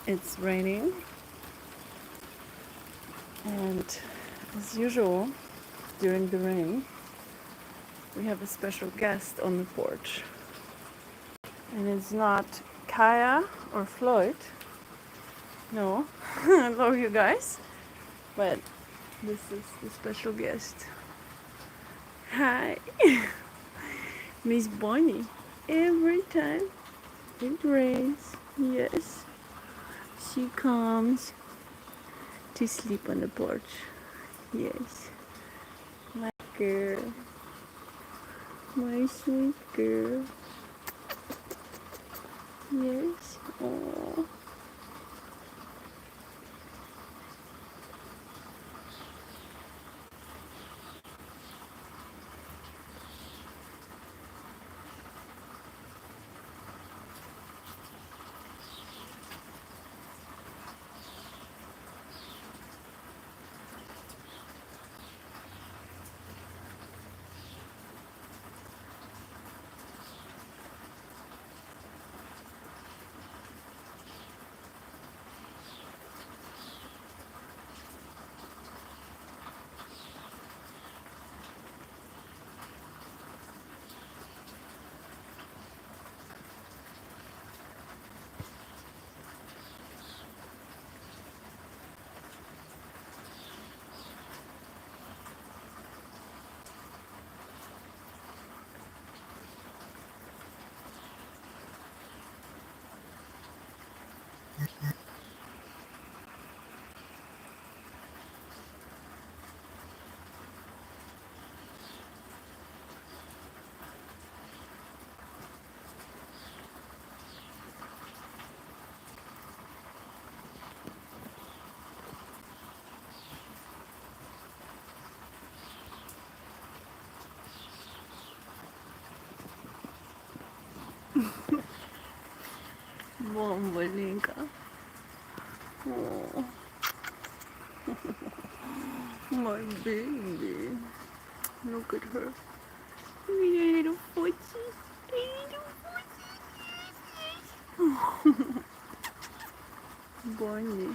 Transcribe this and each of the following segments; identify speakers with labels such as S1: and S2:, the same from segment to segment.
S1: It's raining, and as usual, during the rain, we have a special guest on the porch. And it's not Kaya or Floyd. No, I love you guys, but this is the special guest. Hi, Miss Bonnie. Every time it rains, yes, she comes to sleep on the porch. Yes, my girl, my sweet girl. Yes. Oh. Bombolinka. Oh, my baby. Look at her. Little footy. Little footy. Bonnie.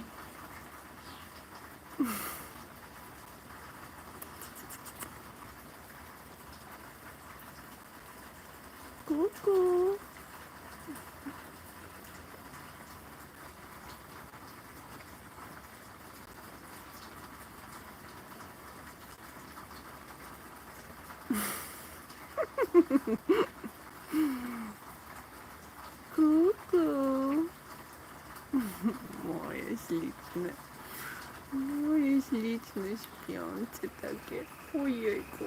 S1: Cuckoo. Cuckoo. Moje śliczne. Moje śliczne śpiące takie. Ojejku.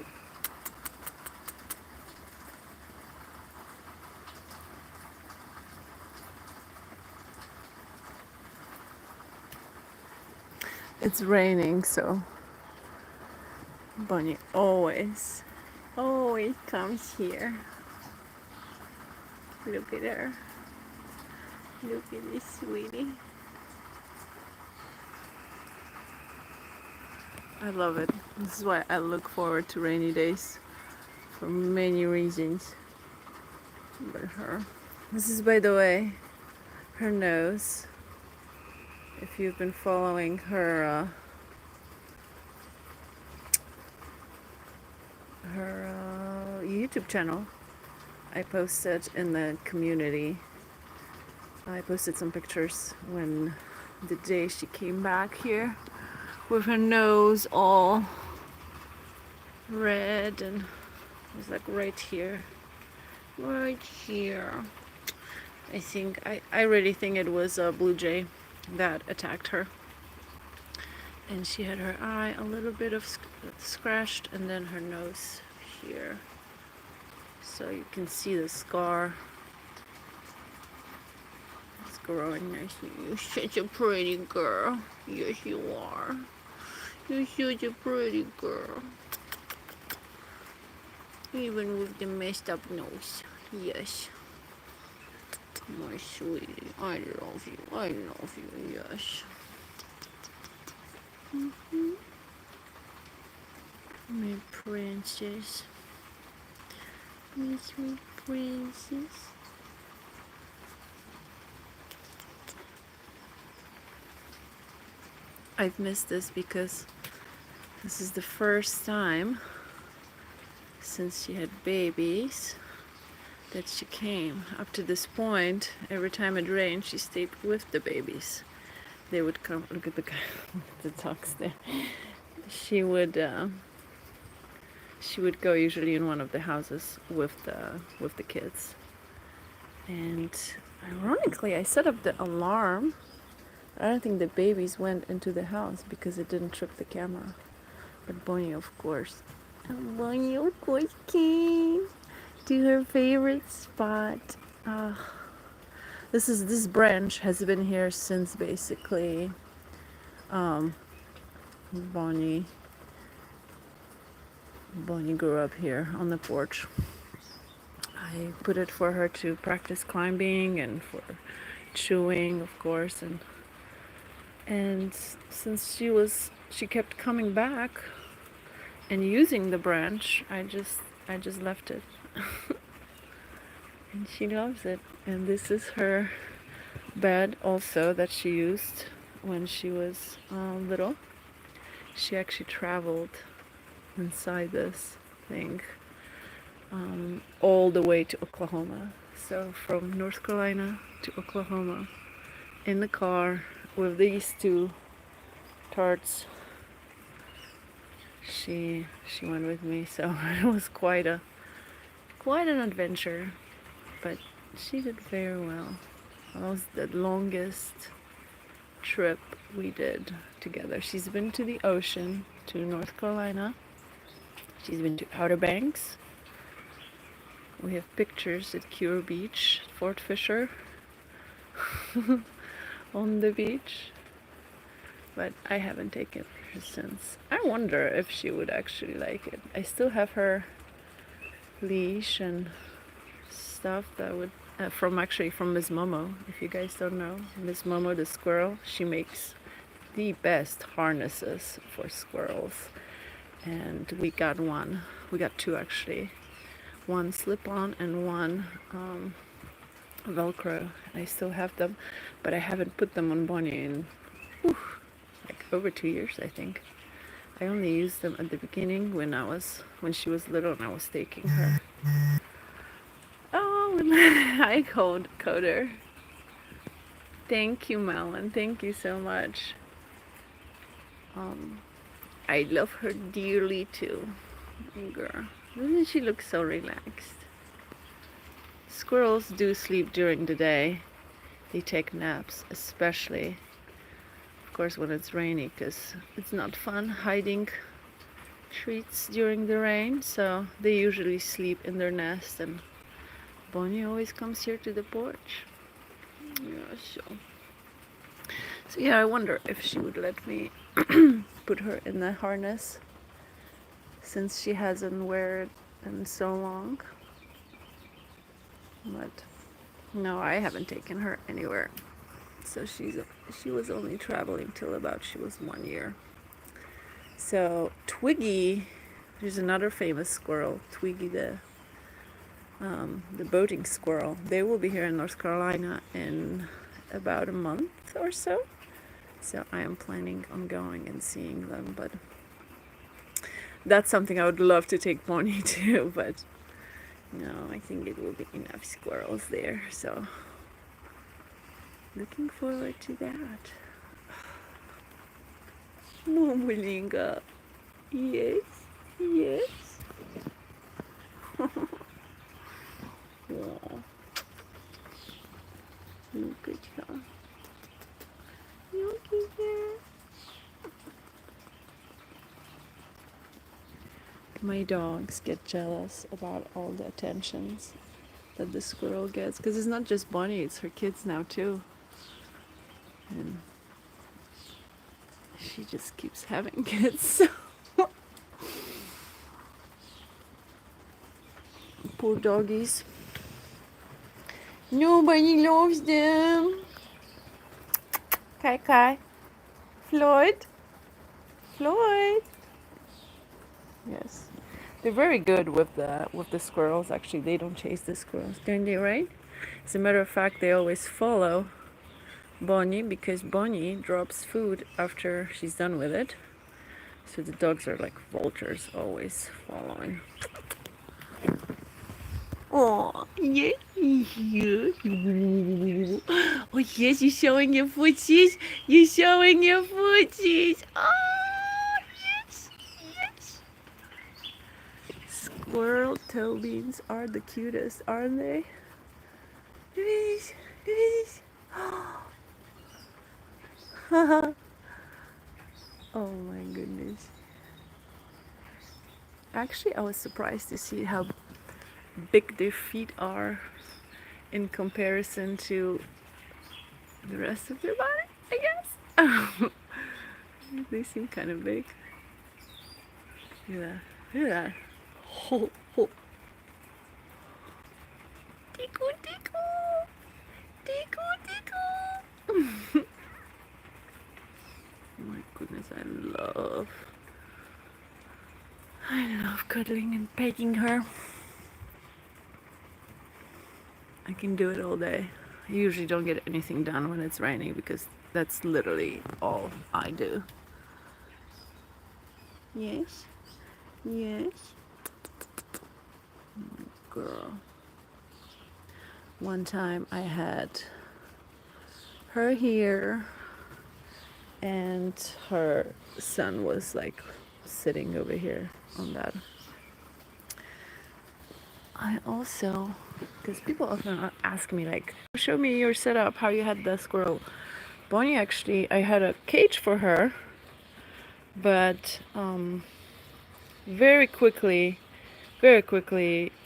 S1: It's raining, so Bonnie always comes here. Look at her. Look at this sweetie. I love it. This is why I look forward to rainy days for many reasons. But her. This is, by the way, her nose. If you've been following her YouTube channel, I posted in the community. I posted some pictures when the day she came back here with her nose all red, and it was like right here. Right here. I really think it was a blue jay that attacked her. And she had her eye a little bit of scratched, and then her nose here. So you can see the scar. It's growing nicely. You're such a pretty girl. Yes, you are. You're such a pretty girl. Even with the messed up nose. Yes. My sweetie. I love you. I love you. Yes. My princess. My sweet princess. I've missed this because this is the first time since she had babies that she came. Up to this point, every time it rained, she stayed with the babies. They would come. Look at the guy, the dogs there. She would go usually in one of the houses with the kids. And ironically, I set up the alarm. I don't think the babies went into the house because it didn't trip the camera. But Bonnie, of course, came to her favorite spot. This branch has been here since basically Bonnie grew up here on the porch. I put it for her to practice climbing and for chewing, of course, and since she kept coming back and using the branch, I just left it. And she loves it. And this is her bed also that she used when she was little. She actually traveled inside this thing all the way to Oklahoma. So from North Carolina to Oklahoma in the car with these two tarts. She went with me, so it was quite an adventure, but she did very well. That was the longest trip we did together. She's been to the ocean, to North Carolina. She's been to Outer Banks. We have pictures at Cure Beach, Fort Fisher, on the beach. But I haven't taken her since. I wonder if she would actually like it. I still have her leash and stuff that would from Miss Momo. If you guys don't know, Miss Momo the squirrel, she makes the best harnesses for squirrels. And we got two actually. One slip-on and one Velcro. I still have them, but I haven't put them on Bonnie in like over 2 years, I think. I only used them at the beginning when she was little and I was taking her. Oh, hi Coder. Thank you, Melon. Thank you so much. I love her dearly too. Girl, doesn't she look so relaxed? Squirrels do sleep during the day. They take naps, especially of course when it's rainy, because it's not fun hiding treats during the rain, so they usually sleep in their nest, and Bonnie always comes here to the porch. Yeah, so yeah, I wonder if she would let me put her in the harness since she hasn't wear it in so long. But no, I haven't taken her anywhere. So she was only traveling till about she was 1 year. So Twiggy, there's another famous squirrel, Twiggy the boating squirrel. They will be here in North Carolina in about a month or so. So I am planning on going and seeing them, but that's something I would love to take Bonnie to, but no, I think it will be enough squirrels there, so looking forward to that. Momulinga. Yes, yes. Oh. Look at her. Look at her. My dogs get jealous about all the attentions that the squirrel gets, because it's not just Bonnie, it's her kids now too. And she just keeps having kids. Poor doggies. Nobody loves them. Kai. Floyd. Yes. They're very good with the squirrels. Actually, they don't chase the squirrels, don't they, right? As a matter of fact, they always follow Bonnie, because Bonnie drops food after she's done with it. So the dogs are like vultures, always following. Oh, yes, yes. Oh, yes, you're showing your footsies. You're showing your footsies. Oh, yes, yes. Squirrel toe beans are the cutest, aren't they? Look at these. Look at these. Oh my goodness. Actually, I was surprised to see how big their feet are in comparison to the rest of their body, I guess. They seem kind of big. Look at that. Look at that. Ho, ho. Tickle, tickle. Tickle, tickle. Oh my goodness, I love cuddling and petting her. I can do it all day. I usually don't get anything done when it's raining because that's literally all I do. Yes, yes. Girl. One time I had her here and her son was like sitting over here on that. I also, because people often ask me like, show me your setup, how you had the squirrel. Bonnie, actually, I had a cage for her, but very quickly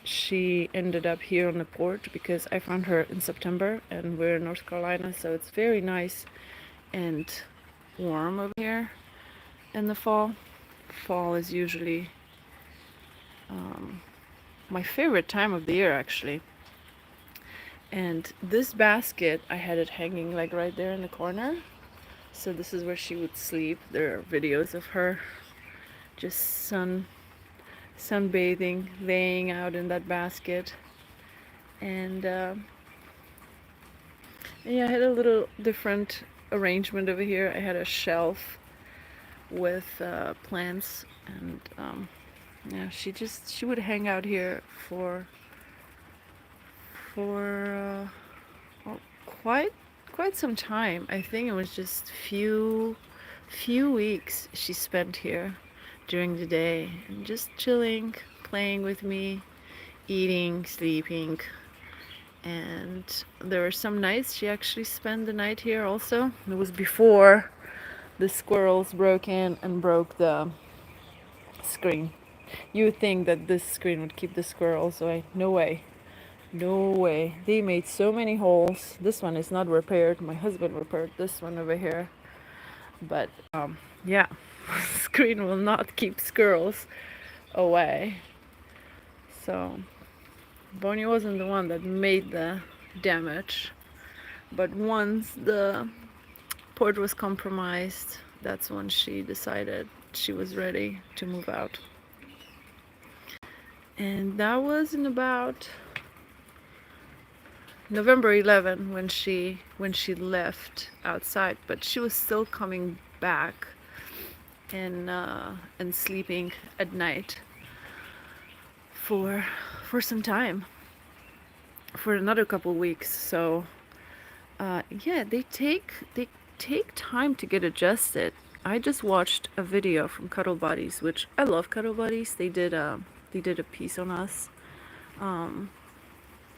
S1: she ended up here on the porch because I found her in September and we're in North Carolina, so it's very nice and warm over here in the fall. Fall is usually my favorite time of the year, actually. And this basket, I had it hanging like right there in the corner, so this is where she would sleep. There are videos of her just sunbathing, laying out in that basket. And yeah, I had a little different arrangement over here. I had a shelf with plants, and yeah, she would hang out here for well, quite some time. I think it was just few weeks she spent here during the day and just chilling, playing with me, eating, sleeping. And there were some nights she actually spent the night here also. It was before the squirrels broke in and broke the screen. You would think that this screen would keep the squirrels away. No way. No way. They made so many holes. This one is not repaired. My husband repaired this one over here. But yeah, screen will not keep squirrels away. So Bonnie wasn't the one that made the damage. But once the port was compromised, that's when she decided she was ready to move out. And that was in about November 11 when she left outside, but she was still coming back and sleeping at night for some time, for another couple weeks. So yeah, they take time to get adjusted. I just watched a video from Cuddle Buddies, which I love. Cuddle Buddies. They did a piece on us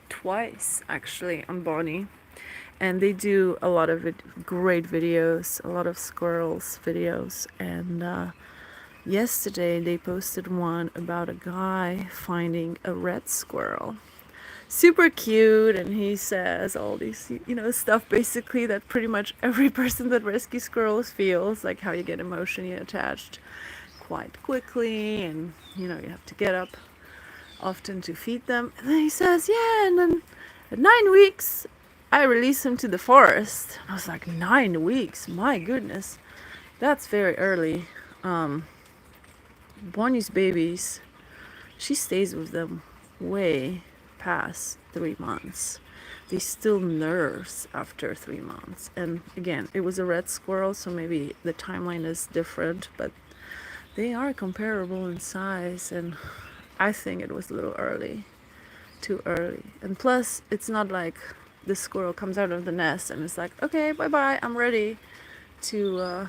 S1: twice actually on Bonnie, and they do a lot of great videos, a lot of squirrels videos. And yesterday they posted one about a guy finding a red squirrel, super cute, and he says all these stuff basically that pretty much every person that rescues squirrels feels, like how you get emotionally attached quite quickly, and you have to get up often to feed them. And then he says, yeah, and then at 9 weeks I release him to the forest. And I was like, 9 weeks, my goodness, that's very early. Bonnie's babies, she stays with them way past 3 months. they still nurse after 3 months. And again, it was a red squirrel, so maybe the timeline is different, but they are comparable in size, and I think it was a little early, too early. And plus, it's not like the squirrel comes out of the nest and it's like, okay, bye-bye, I'm ready to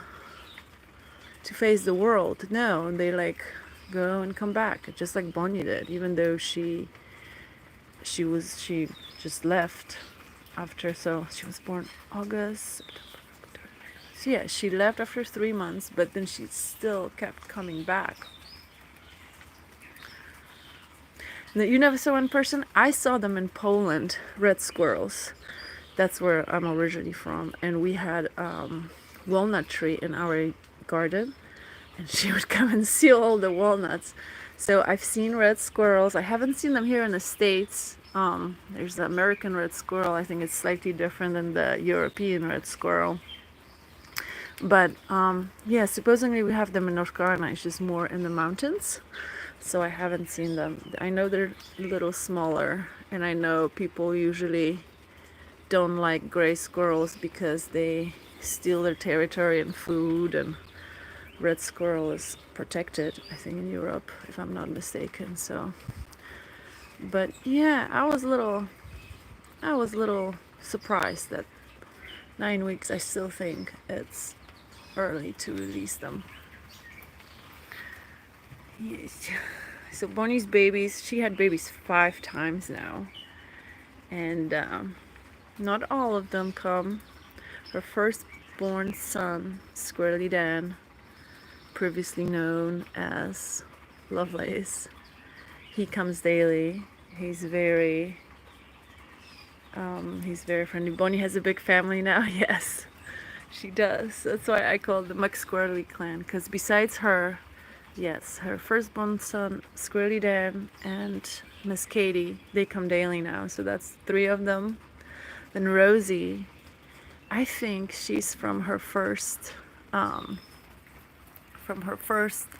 S1: face the world. No, they like go and come back, just like Bonnie did, even though she just left after, so she was born August, so yeah, she left after 3 months, but then she still kept coming back. Now, you never saw in person? I saw them in Poland, red squirrels. That's where I'm originally from, and we had walnut tree in our garden, and she would come and steal all the walnuts. So I've seen red squirrels. I haven't seen them here in the States. There's the American red squirrel. I think it's slightly different than the European red squirrel. But yeah, supposedly we have them in North Carolina. It's just more in the mountains. So I haven't seen them. I know they're a little smaller, and I know people usually don't like gray squirrels because they steal their territory and food, and red squirrel is protected, I think, in Europe, if I'm not mistaken. So, but yeah, I was a little surprised that 9 weeks. I still think it's early to release them. Yes. So Bonnie's babies, she had babies 5 times now, and not all of them come. Her firstborn son, Squirrely Dan, previously known as Lovelace, he comes daily. He's very friendly. Bonnie has a big family now. Yes, she does. That's why I call it the McSquirrely clan, because besides her, yes, her firstborn son, Squirrely Dan, and Miss Katie, they come daily now. So that's 3 of them. Then Rosie, I think she's from her first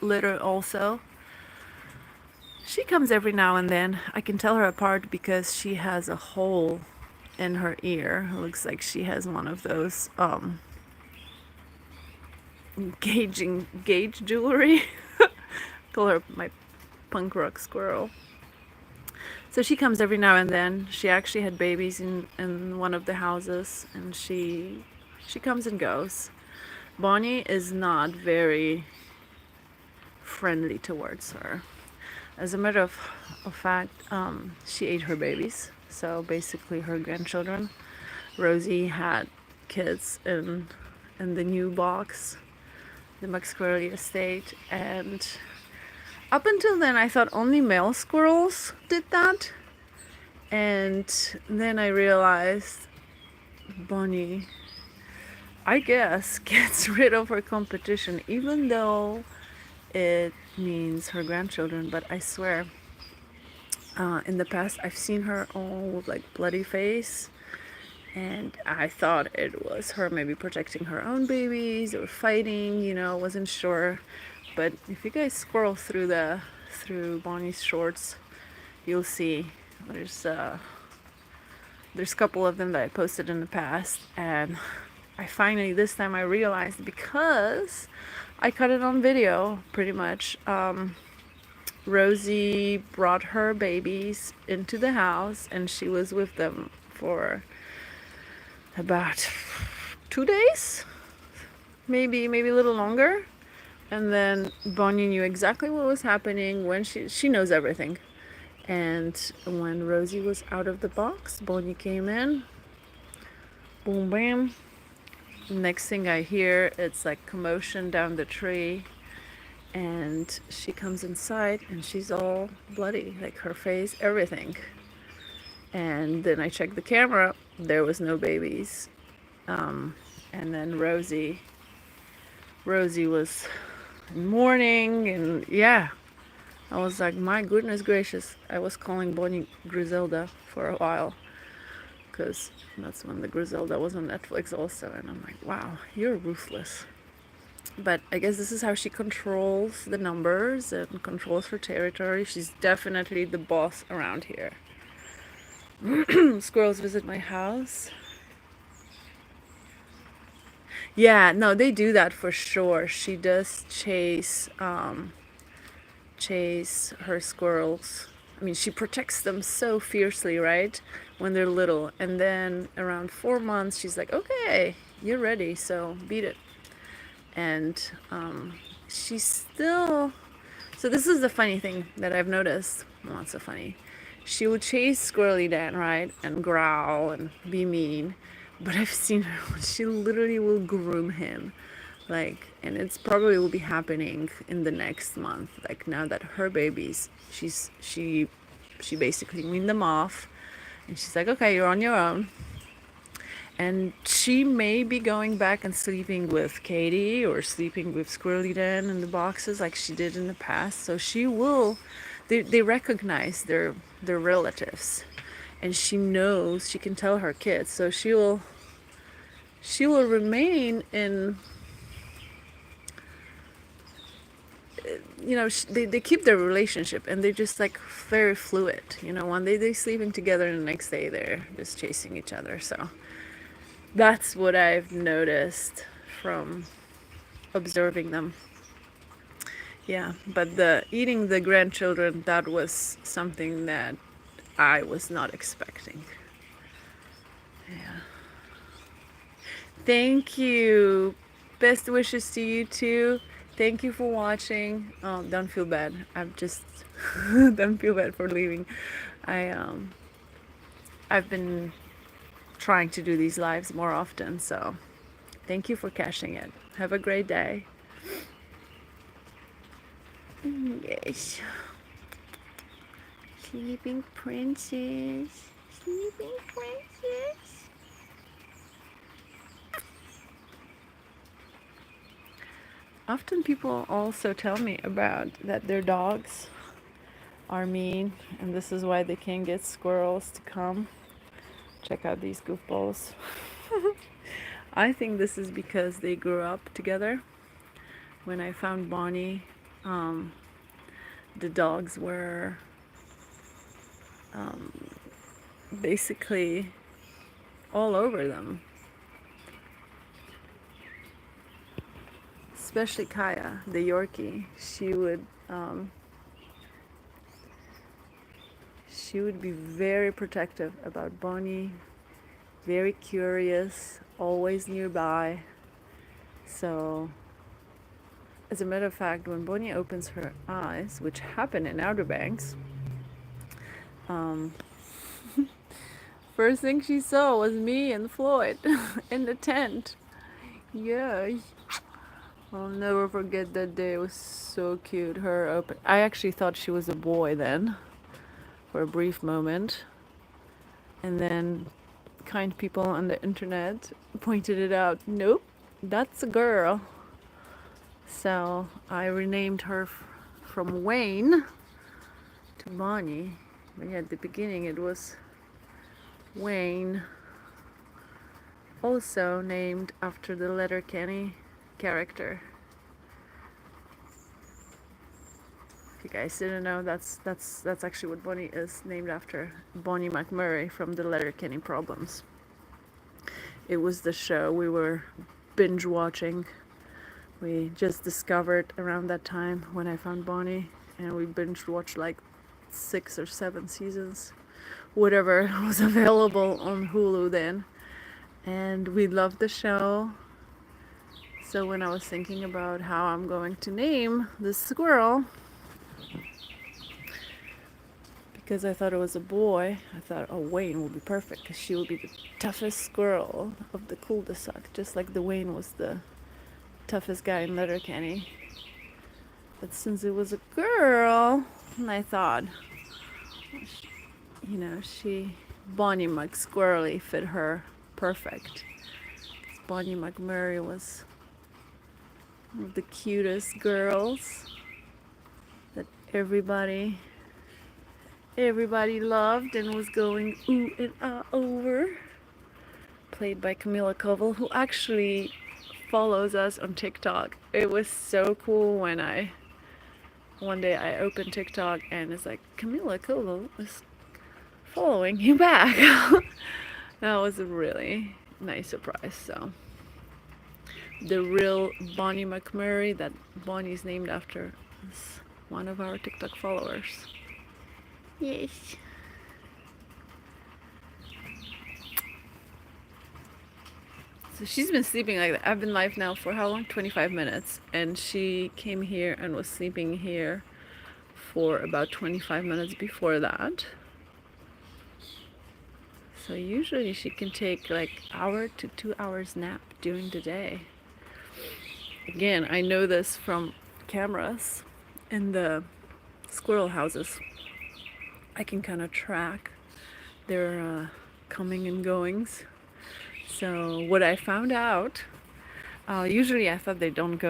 S1: litter also. She comes every now and then. I can tell her apart because she has a hole in her ear. It looks like she has one of those gauge jewelry. Call her my punk rock squirrel. So she comes every now and then. She actually had babies in one of the houses, and she comes and goes. Bonnie is not very friendly towards her. As a matter of fact, she ate her babies, so basically her grandchildren. Rosie had kids in the new box, the McSquirrely estate, and up until then I thought only male squirrels did that, and then I realized Bonnie, I guess, gets rid of her competition, even though it means her grandchildren. But I swear, in the past I've seen her all with like bloody face, and I thought it was her maybe protecting her own babies or fighting, wasn't sure. But if you guys scroll through Bonnie's shorts, you'll see there's a couple of them that I posted in the past, and I finally, this time I realized, because I cut it on video pretty much. Rosie brought her babies into the house, and she was with them for about 2 days, maybe a little longer. And then Bonnie knew exactly what was happening when she knows everything. And when Rosie was out of the box, Bonnie came in, boom, bam. Next thing I hear, it's like commotion down the tree, and she comes inside and she's all bloody, like her face, everything. And then I checked the camera, there was no babies. And then Rosie was in mourning, and yeah, I was like, my goodness gracious. I was calling Bonnie Griselda for a while, because that's when the Griselda was on Netflix also, and I'm like, wow, you're ruthless. But I guess this is how she controls the numbers and controls her territory. She's definitely the boss around here. Squirrels visit my house. Yeah, no, they do that for sure. She does chase her squirrels. I mean, she protects them so fiercely, right? When they're little. And then around 4 months, she's like, okay, you're ready, so beat it. And she's still. So, this is the funny thing that I've noticed. Well, not so funny. She would chase Squirrely Dan, right? And growl and be mean. But I've seen her, she literally will groom him. Like, and it's probably will be happening in the next month. Like, now that her babies, she basically weaned them off, and she's like, okay, you're on your own. And she may be going back and sleeping with Katie or sleeping with Squirrely Dan in the boxes like she did in the past. So she will, they recognize their relatives, and she knows, she can tell her kids. So she will remain in, they keep their relationship, and they're just like very fluid. One day they're sleeping together and the next day they're just chasing each other. So that's what I've noticed from observing them. Yeah, but the eating the grandchildren, that was something that I was not expecting. Yeah. Thank you. Best wishes to you too. Thank you for watching. Don't feel bad. I'm just don't feel bad for leaving. I've been trying to do these lives more often, so thank you for catching it. Have a great day. Yes. Sleeping princess. Sleeping princess. Often people also tell me about that their dogs are mean, and this is why they can't get squirrels to come. Check out these goofballs. I think this is because they grew up together. When I found Bonnie, the dogs were basically all over them. Especially Kaya, the Yorkie. She would be very protective about Bonnie, very curious, always nearby. So, as a matter of fact, when Bonnie opens her eyes, which happened in Outer Banks, first thing she saw was me and Floyd in the tent. Yeah, I'll never forget that day. It was so cute. I actually thought she was a boy then, for a brief moment, and then kind people on the internet pointed it out. Nope, that's a girl. So I renamed her from Wayne to Bonnie. But yeah, at the beginning it was Wayne, also named after the Letterkenny character. If you guys didn't know, that's actually what Bonnie is named after. Bonnie McMurray from the Letterkenny Problems. It was the show we were binge watching. We just discovered around that time when I found Bonnie, and we binge watched like 6 or 7 seasons, whatever was available on Hulu then. And we loved the show. So when I was thinking about how I'm going to name this squirrel, because I thought it was a boy, I thought, oh, Wayne will be perfect, because she will be the toughest squirrel of the cul-de-sac, just like the Wayne was the toughest guy in Letterkenny. But since it was a girl, and I thought, Bonnie McSquirrely fit her perfect. Bonnie McMurray was one of the cutest girls that everybody loved and was going ooh and ah over. Played by Camila Koval, who actually follows us on TikTok. It was so cool when one day I opened TikTok and it's like, Camila Koval is following you back. That was a really nice surprise. So the real Bonnie McSquirrely, that Bonnie is named after, is one of our TikTok followers. Yes. So she's been sleeping like that. I've been live now for how long? 25 minutes. And she came here and was sleeping here for about 25 minutes before that. So usually she can take like hour to 2 hours nap during the day. Again, I know this from cameras in the squirrel houses. I can kind of track their coming and goings. So what I found out, usually I thought they don't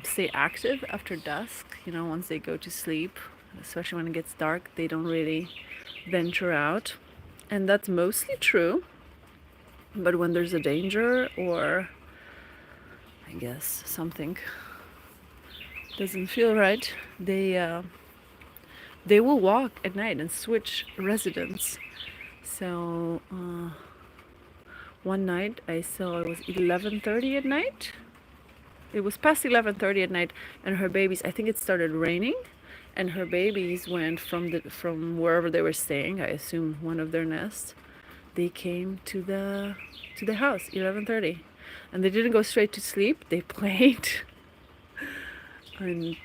S1: stay active after dusk. You know, once they go to sleep, especially when it gets dark, they don't really venture out. And that's mostly true. But when there's a danger, or I guess something doesn't feel right, they will walk at night and switch residence. So one night I saw it was 11:30 at night. It was past 11:30 at night, and her babies, I think it started raining, and her babies went from wherever they were staying, I assume one of their nests. They came to the house 11:30, and they didn't go straight to sleep. They played and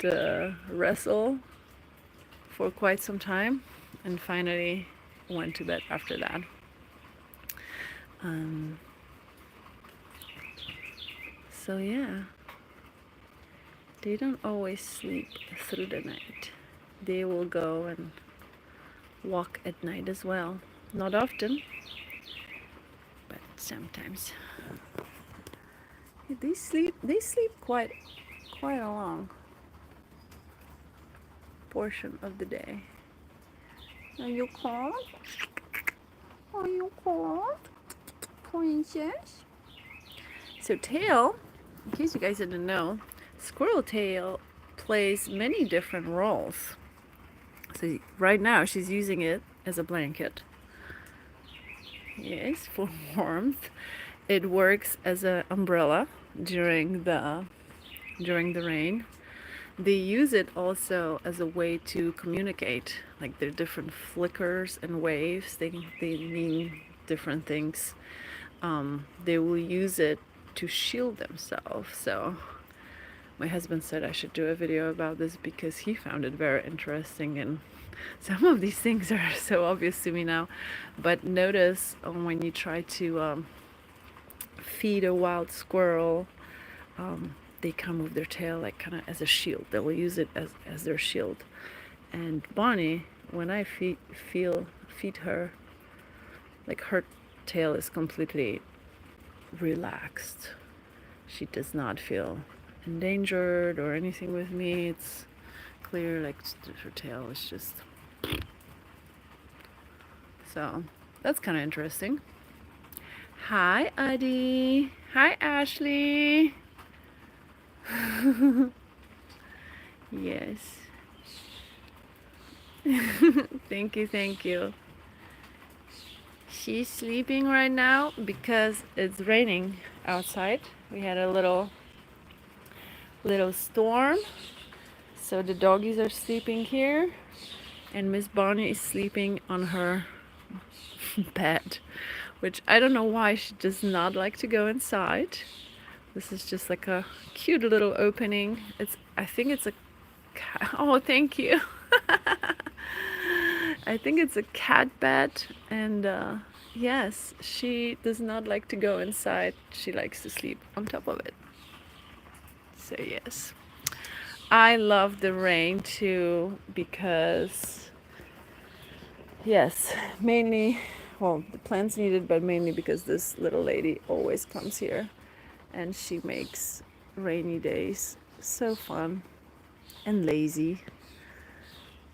S1: wrestled for quite some time, and finally went to bed after that. So yeah, they don't always sleep through the night. They will go and walk at night as well. Not often, but sometimes. They sleep quite a long portion of the day. Are you cold? Are you cold? Princess? So Tail, in case you guys didn't know, Squirrel Tail plays many different roles. So right now she's using it as a blanket. Yes, for warmth. It works as an umbrella during the rain. They use it also as a way to communicate, like their different flickers and waves. They mean different things. They will use it to shield themselves. So my husband said I should do a video about this because he found it very interesting, and some of these things are so obvious to me now. But notice when you try to feed a wild squirrel, they come with their tail like kind of as a shield. They will use it as their shield. And Bonnie, when I feed her, like her tail is completely relaxed. She does not feel endangered or anything with me. It's clear, like her tail is just. So that's kind of interesting. Hi, Addie. Hi, Ashley. Yes. Thank you. She's sleeping right now because it's raining outside. We had a little storm, so the doggies are sleeping here, and Miss Bonnie is sleeping on her bed, which I don't know why she does not like to go inside. This is just like a cute little opening. I think it's a oh, thank you. I think it's a cat bed, and yes, she does not like to go inside. She likes to sleep on top of it. So yes, I love the rain too because, yes, mainly, well, the plants need it, but mainly because this little lady always comes here and she makes rainy days so fun and lazy.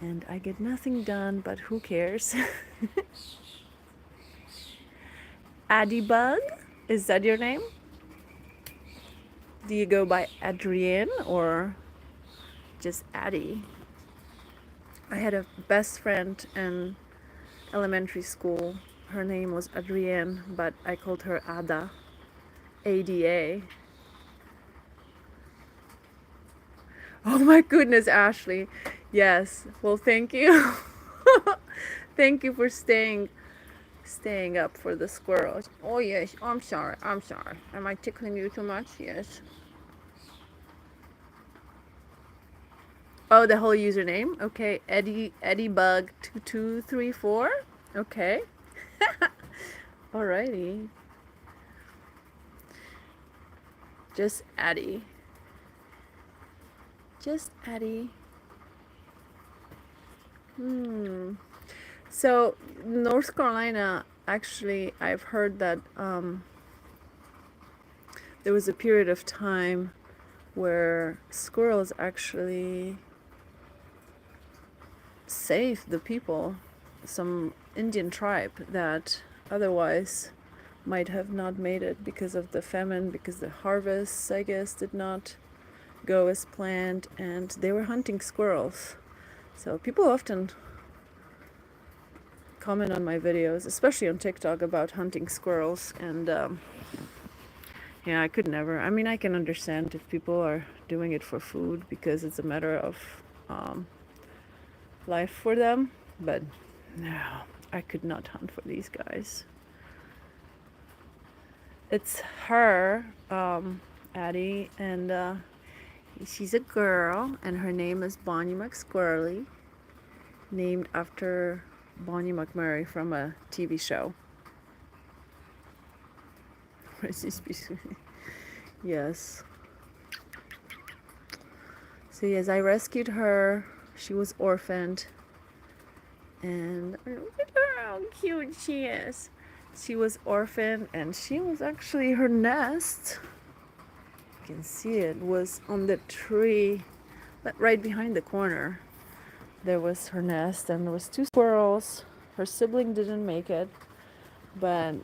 S1: And I get nothing done, but who cares? Addie Bug, is that your name? Do you go by Adrienne or just Addie? I had a best friend in elementary school. Her name was Adrienne, but I called her Ada, ADA. Oh my goodness, Ashley. Yes. Well, thank you. Thank you for staying up for the squirrels. Oh yes, I'm sorry. Am I tickling you too much? Yes. Oh, the whole username? Okay, Eddie Bug 2234. Okay. Alrighty. Just Addie. Just Addie. So North Carolina, actually, I've heard that there was a period of time where squirrels actually saved the people, some Indian tribe that otherwise might have not made it because of the famine, because the harvests, I guess, did not go as planned, and they were hunting squirrels. So people often comment on my videos, especially on TikTok, about hunting squirrels, and yeah, I could never. I mean, I can understand if people are doing it for food because it's a matter of life for them, but no, I could not hunt for these guys. It's her, Addie, and she's a girl, and her name is Bonnie McSquirrely, named after Bonnie McMurray from a TV show. Yes. So yes, I rescued her. She was orphaned, and look at her, how cute she is. She was orphaned, and she was actually, her nest, you can see it, was on the tree right behind the corner. There was her nest, and there was 2 squirrels. Her sibling didn't make it, but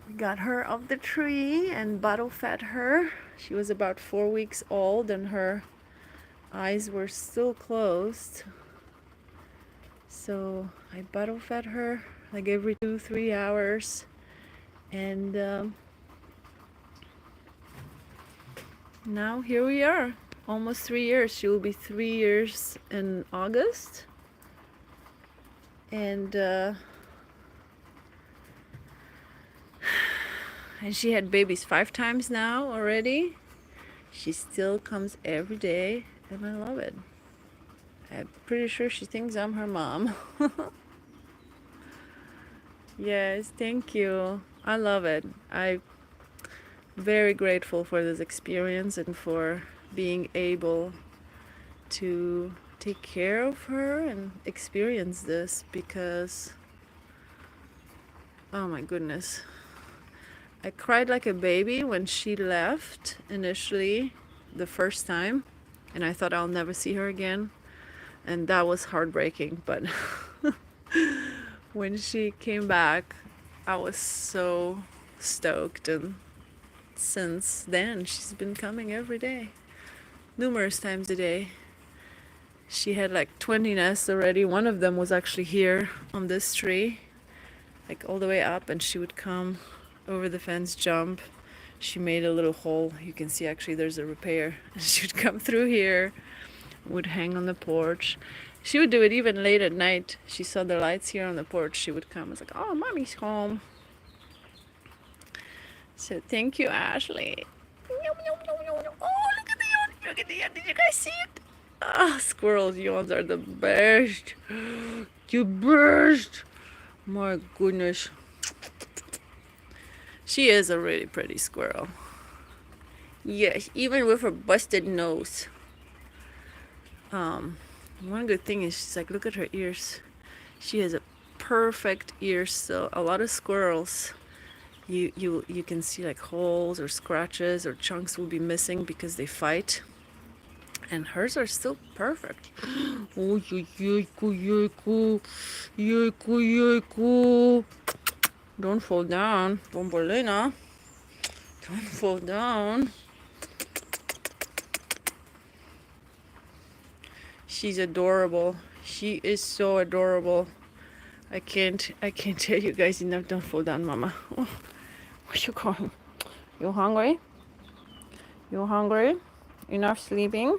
S1: we got her off the tree and bottle fed her. She was about 4 weeks old, and her eyes were still closed. So I bottle fed her like every 2-3 hours, and now here we are, almost 3 years. She will be 3 years in August, and she had babies 5 times now already. She still comes every day, and I love it. I'm pretty sure she thinks I'm her mom. Yes, thank you. I love it. I'm very grateful for this experience and for being able to take care of her and experience this, because, oh my goodness, I cried like a baby when she left initially the first time, and I thought I'll never see her again, and that was heartbreaking. But when she came back, I was so stoked, and since then she's been coming every day, numerous times a day. She had like 20 nests already. One of them was actually here on this tree, like all the way up, and she would come over the fence, jump. She made a little hole. You can see actually there's a repair. She would come through here, would hang on the porch. She would do it even late at night. She saw the lights here on the porch. She would come. It's like, oh, mommy's home. So thank you, Ashley. Oh, look at the yawn. Look at the yawn. Did you guys see it? Ah, squirrels' yawns are the best. You best. My goodness. She is a really pretty squirrel. Yes, even with her busted nose. One good thing is she's like, look at her ears. She has a perfect ear still. A lot of squirrels, you can see like holes or scratches or chunks will be missing because they fight. And hers are still perfect. Oh, yeiku. Don't fall down, Bombolina. Don't fall down. She's adorable. She is so adorable. I can't tell you guys enough. Don't fall down, Mama. Oh, where you going? You hungry? You hungry? Enough sleeping?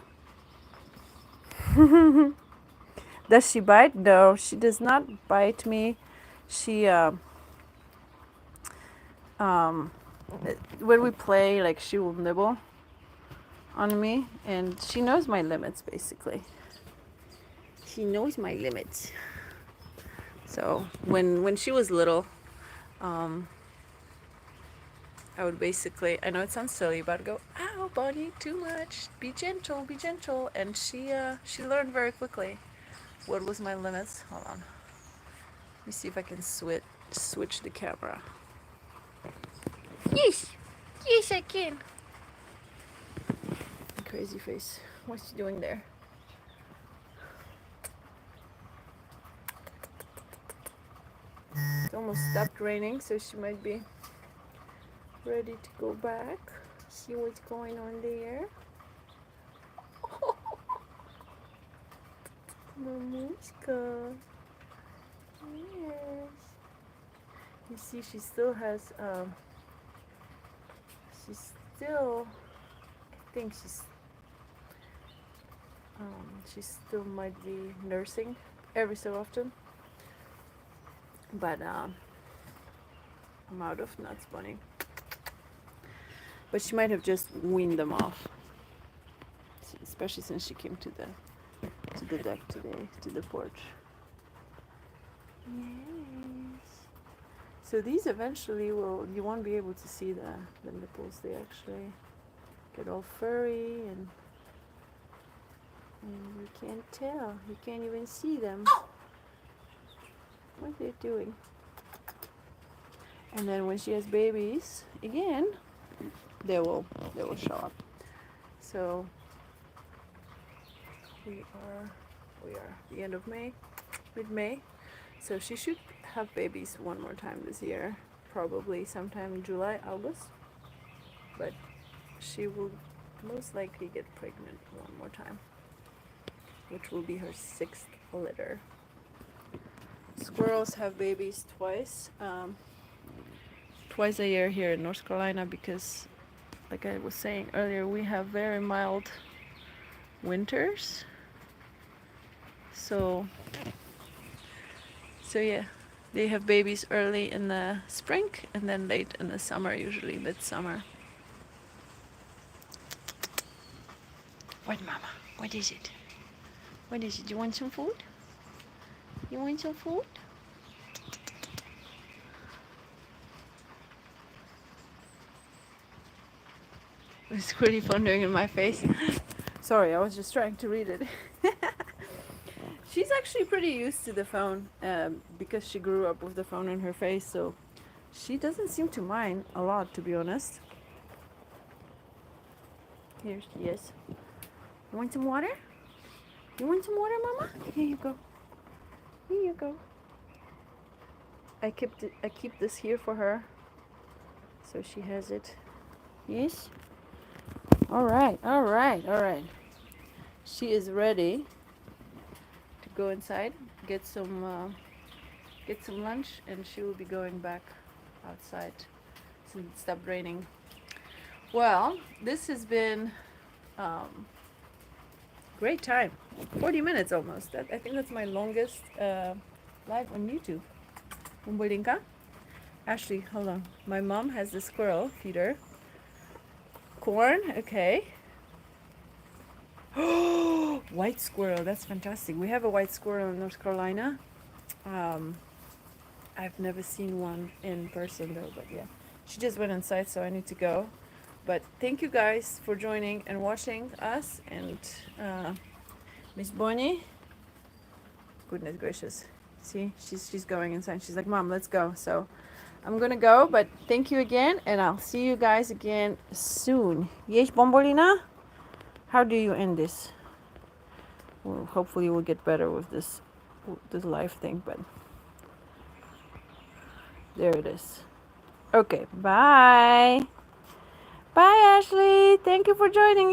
S1: Does she bite? No, she does not bite me. She um when we play, like, she will nibble on me, and she knows my limits basically. She knows my limits. So when she was little, um, I would basically, I know it sounds silly, but I'd go, "Ow, Bonnie, too much. Be gentle, be gentle." And she learned very quickly what was my limits. Hold on. Let me see if I can switch the camera. Yes, yes, I can. Crazy face. What's she doing there? It's almost stopped raining, so she might be ready to go back. See what's going on there. Mamushka. Yes. You see, she still has, she's still, I think she still might be nursing every so often. But, I'm out of nuts, Bunny. But she might have just weaned them off. Especially since she came to the deck today, to the porch. Yes. So these eventually you won't be able to see the nipples. They actually get all furry and you can't tell. You can't even see them. What they're doing. And then when she has babies, again, they will show up. So we are the end of May, mid-May. So she should have babies one more time this year, probably sometime in July, August. But she will most likely get pregnant one more time, which will be her 6th litter. Squirrels have babies twice a year here in North Carolina because, like I was saying earlier, we have very mild winters. So yeah, they have babies early in the spring and then late in the summer, usually midsummer. What, Mama? What is it? What is it? You want some food? You want some food? It's pretty thundering in my face. Sorry, I was just trying to read it. She's actually pretty used to the phone because she grew up with the phone in her face, so she doesn't seem to mind a lot, to be honest. Here she is. You want some water? You want some water, Mama? Here you go. Here you go. I keep this here for her, so she has it. Yes. All right. She is ready to go inside, get some lunch, and she will be going back outside since it stopped raining. Well, this has been great time. 40 minutes almost. I think that's my longest live on YouTube. Umbolinka? Ashley, hold on. My mom has the squirrel feeder. Corn, okay. White squirrel, that's fantastic. We have a white squirrel in North Carolina. I've never seen one in person though, but yeah. She just went inside, so I need to go. But thank you guys for joining and watching us. And Miss Bonnie, goodness gracious. See, she's going inside. She's like, Mom, let's go. So I'm gonna go, but thank you again, and I'll see you guys again soon. Yes, Bombolina? How do you end this? Well, hopefully we'll get better with this live thing, but there it is. Okay, bye. Bye, Ashley. Thank you for joining.